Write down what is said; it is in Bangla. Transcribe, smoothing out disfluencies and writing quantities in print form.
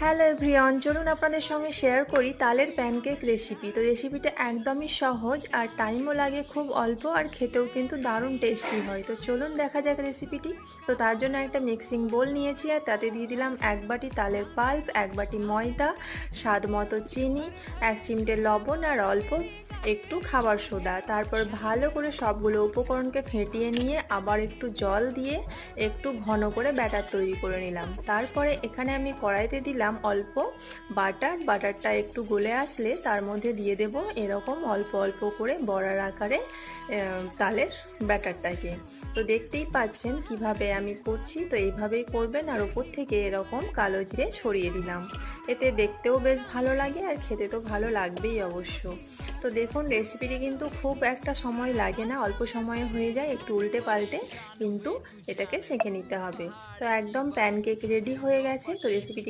হ্যালো এভরিওয়ান, চলুন আপনাদের সঙ্গে শেয়ার করি তালের প্যানকেক রেসিপি। তো রেসিপিটা একদমই সহজ আর টাইমও লাগে খুব অল্প, আর খেতেও কিন্তু দারুণ টেস্টি হয়। তো চলুন দেখা যাক রেসিপিটি। তো তার জন্য একটা মিক্সিং বোল নিয়েছি, আর তাতে দিয়ে দিলাম 1 বাটি তালের পাল্প, 1 বাটি ময়দা, স্বাদ মতো চিনি, 1 চিমটে লবণ আর অল্প একটু খাবার সোডা। তারপর ভালো করে সবগুলো উপকরণকে ফেটিয়ে নিয়ে আবার একটু জল দিয়ে একটু ঘন করে ব্যাটার তৈরি করে নিলাম। তারপরে এখানে আমি কড়াইতে দিলাম অল্প বাটারটা একটু গলে আসলে তার মধ্যে দিয়ে দেব এরকম অল্প অল্প করে বড়ার আকারে তালের ব্যাটারটাকে। তো দেখতেই পাচ্ছেন কিভাবে আমি করছি, তো এইভাবেই করবেন। আর ওপর থেকে এরকম কালো জিরে ছড়িয়ে দিলাম, এতে দেখতেও বেশ ভালো লাগে আর খেতে তো ভালো লাগবেই অবশ্য। তো দেখুন রেসিপিটি কিন্তু খুব একটা সময় লাগে না, অল্প সময়ে হয়ে যায়, একটু উল্টে পাল্টে কিন্তু এটাকে সেঁকে নিতে হবে। তো একদম প্যানকেক রেডি হয়ে গেছে। তো রেসিপিটি